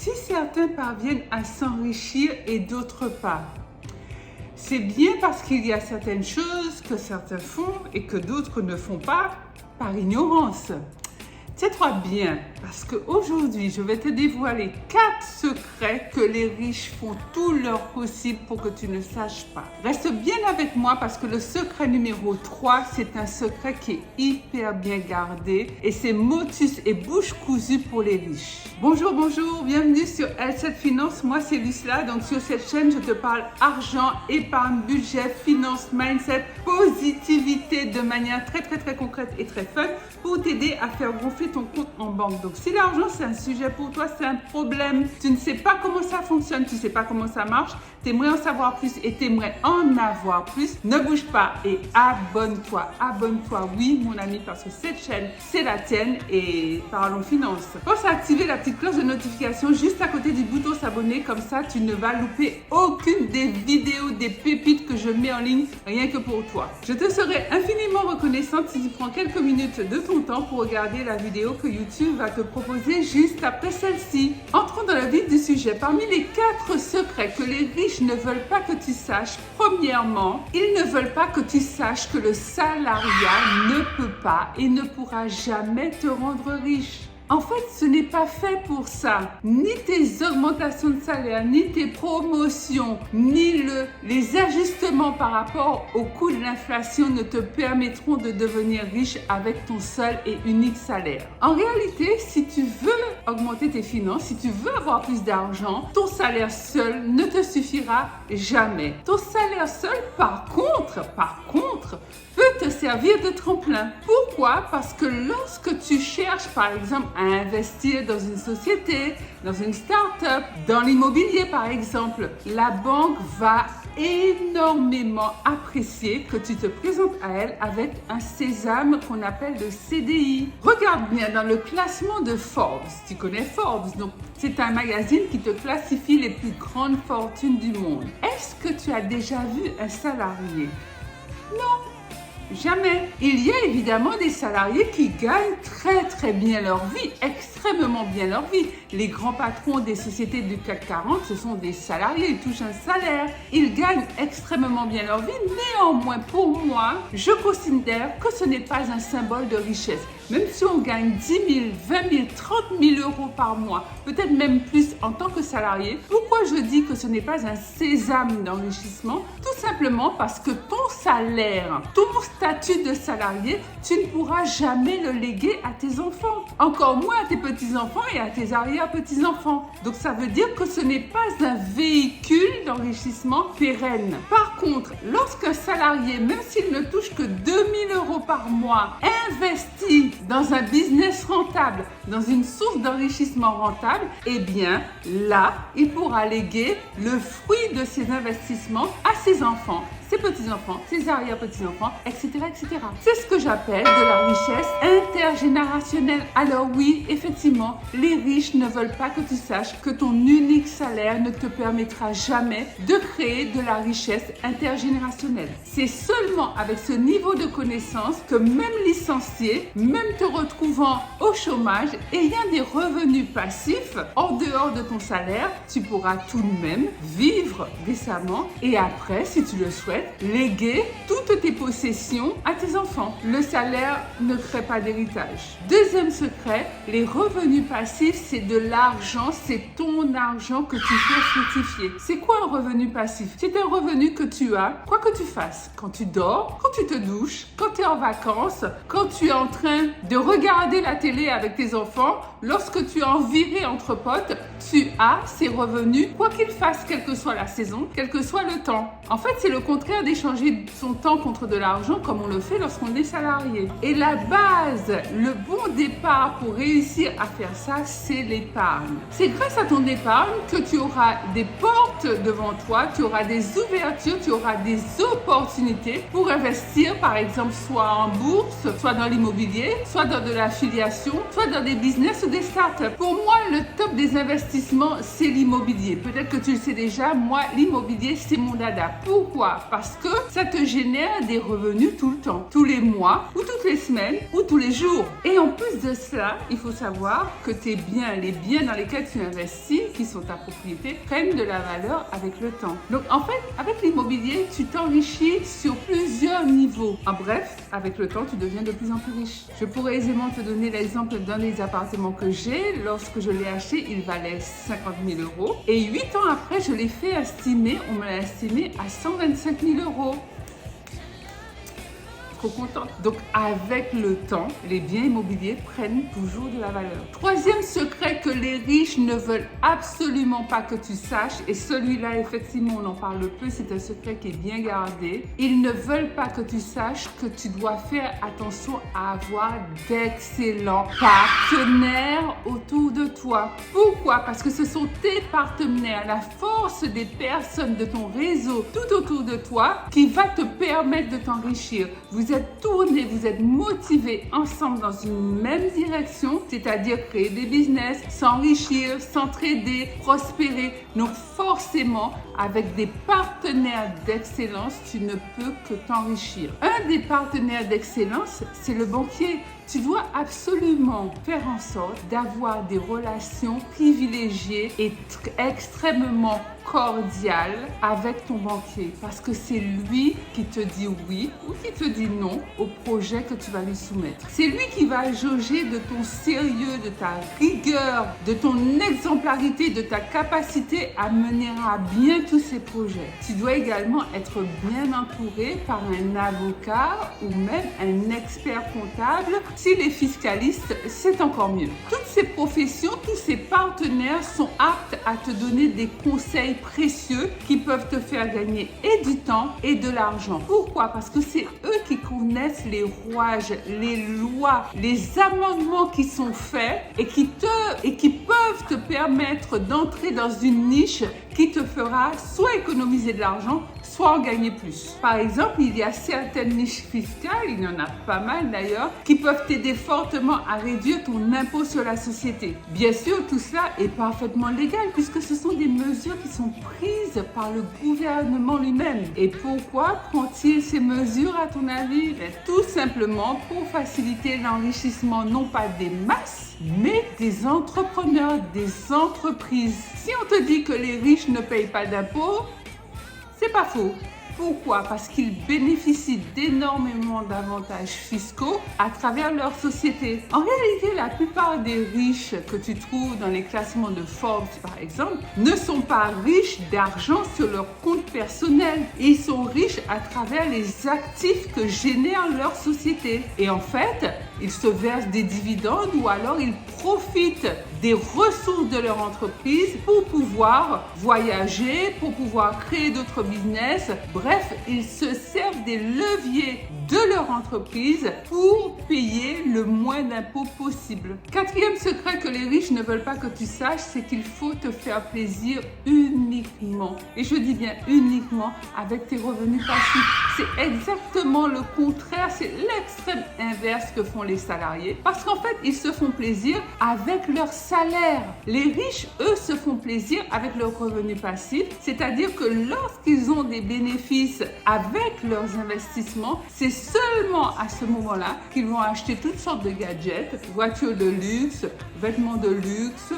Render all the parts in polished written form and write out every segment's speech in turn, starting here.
Si certains parviennent à s'enrichir et d'autres pas, c'est bien parce qu'il y a certaines choses que certains font et que d'autres ne font pas par ignorance. Tiens-toi bien, parce qu'aujourd'hui, je vais te dévoiler 4 secrets que les riches font tout leur possible pour que tu ne saches pas. Reste bien avec moi parce que le secret numéro 3, c'est un secret qui est hyper bien gardé et c'est motus et bouche cousue pour les riches. Bonjour, bienvenue sur L7 Finance. Moi, c'est Lucilla. Donc, sur cette chaîne, je te parle argent, épargne, budget, finance, mindset, positivité de manière très concrète et très fun pour t'aider à faire gonfler ton compte en banque. Donc, si l'argent, c'est un sujet pour toi, c'est un problème, tu ne sais pas comment ça fonctionne, tu ne sais pas comment ça marche, tu aimerais en savoir plus et tu aimerais en avoir plus, ne bouge pas et abonne-toi. Abonne-toi, oui, mon ami, parce que cette chaîne, c'est la tienne et parlons finance. Pense à activer la petite cloche de notification juste à côté du bouton s'abonner, comme ça, tu ne vas louper aucune des vidéos, des pépites que je mets en ligne, rien que pour toi. Je te serai infiniment reconnaissante si tu prends quelques minutes de ton temps pour regarder la vidéo que YouTube va te proposer juste après celle-ci. Entrons dans le vif du sujet. Parmi les 4 secrets que les riches ne veulent pas que tu saches, premièrement, ils ne veulent pas que tu saches que le salariat ne peut pas et ne pourra jamais te rendre riche. En fait, ce n'est pas fait pour ça. Ni tes augmentations de salaire, ni tes promotions, ni les ajustements par rapport au coût de l'inflation ne te permettront de devenir riche avec ton seul et unique salaire. En réalité, si tu veux augmenter tes finances, si tu veux avoir plus d'argent, ton salaire seul ne te suffira jamais. Ton salaire seul, par contre, peut te servir de tremplin. Pourquoi? Parce que lorsque tu cherches, par exemple, à investir dans une société, dans une start-up, dans l'immobilier, par exemple, la banque va énormément apprécier que tu te présentes à elle avec un sésame qu'on appelle le CDI. Regarde bien dans le classement de Forbes. Tu connais Forbes, donc c'est un magazine qui te classifie les plus grandes fortunes du monde. Est-ce que tu as déjà vu un salarié? Non. Jamais. Il y a évidemment des salariés qui gagnent très bien leur vie, extrêmement bien leur vie. Les grands patrons des sociétés du CAC 40, ce sont des salariés, ils touchent un salaire, ils gagnent extrêmement bien leur vie. Néanmoins, pour moi, je considère que ce n'est pas un symbole de richesse. Même si on gagne 10 000, 20 000, 30 000 euros par mois, peut-être même plus en tant que salarié, pourquoi je dis que ce n'est pas un sésame d'enrichissement? Tout simplement parce que ton salaire, ton statut de salarié, tu ne pourras jamais le léguer à tes enfants. Encore moins à tes petits-enfants et à tes arrière-petits-enfants. Donc ça veut dire que ce n'est pas un véhicule d'enrichissement pérenne. Par contre, lorsqu'un salarié, même s'il ne touche que 2 000 euros par mois, investit dans un business rentable, dans une source d'enrichissement rentable, eh bien là, il pourra léguer le fruit de ses investissements à ses enfants, ses petits-enfants, ses arrière-petits-enfants, etc. C'est ce que j'appelle de la richesse intergénérationnelle. Alors oui, effectivement, les riches ne veulent pas que tu saches que ton unique salaire ne te permettra jamais de créer de la richesse intergénérationnelle. C'est seulement avec ce niveau de connaissance que même licencié, même te retrouvant au chômage, ayant des revenus passifs en dehors de ton salaire, tu pourras tout de même vivre décemment et après, si tu le souhaites, léguer toutes tes possessions à tes enfants. Le salaire ne crée pas d'héritage. Deuxième secret, les revenus passifs, c'est de l'argent, c'est ton argent que tu fais fructifier. C'est quoi un revenu passif? C'est un revenu que tu as, quoi que tu fasses, quand tu dors, quand tu te douches, quand tu es en vacances, quand tu es en train de regarder la télé avec tes enfants, lorsque tu es en virée entre potes, tu as ces revenus, quoi qu'il fasse, quelle que soit la saison, quel que soit le temps. En fait, c'est le contraire d'échanger son temps contre de l'argent comme on le fait lorsqu'on est salarié. Et la base, le bon départ pour réussir à faire ça, c'est l'épargne. C'est grâce à ton épargne que tu auras des portes devant toi, tu auras des ouvertures, tu auras des opportunités pour investir, par exemple, soit en bourse, soit dans l'immobilier, soit dans de l'affiliation, soit dans des business ou des startups. Pour moi, le top des investissements, c'est l'immobilier. Peut-être que tu le sais déjà, moi, l'immobilier, c'est mon dada. Pourquoi? Parce que ça te génère des revenus tout le temps, tous les mois, ou toutes les semaines, ou tous les jours. Et en plus de cela, il faut savoir que tes biens, les biens dans lesquels tu investis, qui sont ta propriété, prennent de la valeur avec le temps. Donc en fait, avec l'immobilier, tu t'enrichis sur plusieurs niveaux. En bref, avec le temps, tu deviens de plus en plus riche. Je pourrais aisément te donner l'exemple d'un des appartements que j'ai. Lorsque je l'ai acheté, il valait 50 000 euros. Et 8 ans après, je l'ai fait estimer, on me l'a estimé à 125 000 euros. Trop contente. Donc avec le temps, les biens immobiliers prennent toujours de la valeur. Troisième secret que les riches ne veulent absolument pas que tu saches, et celui-là effectivement on en parle peu, c'est un secret qui est bien gardé. Ils ne veulent pas que tu saches que tu dois faire attention à avoir d'excellents partenaires autour de toi. Pourquoi? Parce que ce sont tes partenaires, la force des personnes de ton réseau tout autour de toi qui va te permettre de t'enrichir. Vous êtes tournés, vous êtes motivés ensemble dans une même direction, c'est-à-dire créer des business, s'enrichir, s'entraider, prospérer. Donc forcément, avec des partenaires d'excellence, tu ne peux que t'enrichir. Un des partenaires d'excellence, c'est le banquier. Tu dois absolument faire en sorte d'avoir des relations privilégiées et extrêmement cordiales avec ton banquier parce que c'est lui qui te dit oui ou qui te dit non au projet que tu vas lui soumettre. C'est lui qui va jauger de ton sérieux, de ta rigueur, de ton exemplarité, de ta capacité à mener à bien tous ces projets. Tu dois également être bien entouré par un avocat ou même un expert comptable. S'il est fiscaliste, c'est encore mieux. Toutes ces professions, tous ces partenaires sont aptes à te donner des conseils précieux qui peuvent te faire gagner et du temps et de l'argent. Pourquoi? Parce que c'est eux qui connaissent les rouages, les lois, les amendements qui sont faits et qui peuvent te permettre d'entrer dans une niche qui te fera soit économiser de l'argent, soit en gagner plus. Par exemple, il y a certaines niches fiscales, il y en a pas mal d'ailleurs, qui peuvent t'aider fortement à réduire ton impôt sur la société. Bien sûr, tout cela est parfaitement légal puisque ce sont des mesures qui sont prises par le gouvernement lui-même. Et pourquoi prend-il ces mesures à ton avis? Tout simplement pour faciliter l'enrichissement non pas des masses, mais des entrepreneurs, des entreprises. Si on te dit que les riches ne payent pas d'impôts, c'est pas faux. Pourquoi? Parce qu'ils bénéficient d'énormément d'avantages fiscaux à travers leur société. En réalité, la plupart des riches que tu trouves dans les classements de Forbes, par exemple, ne sont pas riches d'argent sur leur compte personnel. Ils sont riches à travers les actifs que génère leur société. Et en fait, ils se versent des dividendes ou alors ils profitent des ressources de leur entreprise pour pouvoir voyager, pour pouvoir créer d'autres business. Bref, ils se servent des leviers de leur entreprise pour payer le moins d'impôts possible. Quatrième secret que les riches ne veulent pas que tu saches, c'est qu'il faut te faire plaisir uniquement. Et je dis bien uniquement avec tes revenus passifs. C'est exactement le contraire, c'est l'extrême inverse que font les salariés. Parce qu'en fait, ils se font plaisir avec leur salaire. Les riches, eux, se font plaisir avec leurs revenus passifs. C'est-à-dire que lorsqu'ils ont des bénéfices avec leurs investissements, c'est seulement à ce moment-là qu'ils vont acheter toutes sortes de gadgets, voitures de luxe, vêtements de luxe,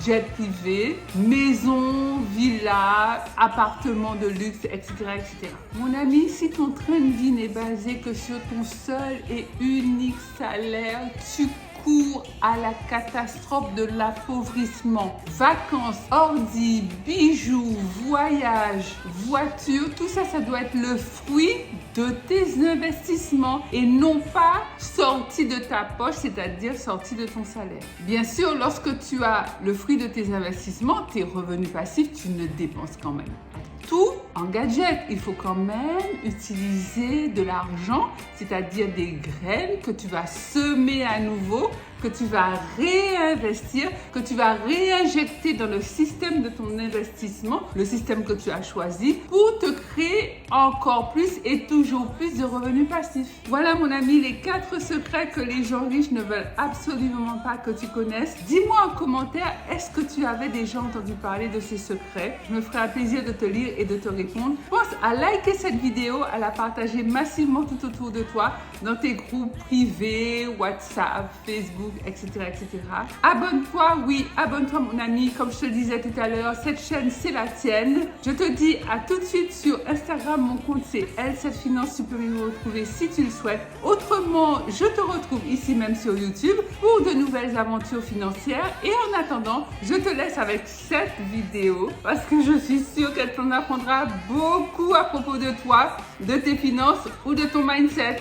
jet privé, maison, villa, appartements de luxe, etc., etc. Mon ami, si ton train de vie n'est basé que sur ton seul et unique salaire, tu cours à la catastrophe de l'appauvrissement. Vacances, ordi, bijoux, voyages, voitures, tout ça, ça doit être le fruit de tes investissements et non pas sorti de ta poche, c'est-à-dire sorti de ton salaire. Bien sûr, lorsque tu as le fruit de tes investissements, tes revenus passifs, tu ne dépenses quand même pas tout en gadget. Il faut quand même utiliser de l'argent, c'est-à-dire des graines que tu vas semer à nouveau que tu vas réinvestir, que tu vas réinjecter dans le système de ton investissement, le système que tu as choisi, pour te créer encore plus et toujours plus de revenus passifs. Voilà mon ami, les 4 secrets que les gens riches ne veulent absolument pas que tu connaisses. Dis-moi en commentaire, est-ce que tu avais déjà entendu parler de ces secrets? Je me ferai un plaisir de te lire et de te répondre. Pense à liker cette vidéo, à la partager massivement tout autour de toi, dans tes groupes privés, WhatsApp, Facebook, etc. etc. Abonne-toi, oui, abonne-toi mon ami. Comme je te le disais tout à l'heure, cette chaîne, c'est la tienne. Je te dis à tout de suite sur Instagram. Mon compte, c'est L7Finance. Tu peux me retrouver si tu le souhaites. Autrement, je te retrouve ici même sur YouTube pour de nouvelles aventures financières. Et en attendant, je te laisse avec cette vidéo parce que je suis sûre qu'elle t'en apprendra beaucoup à propos de toi, de tes finances ou de ton mindset.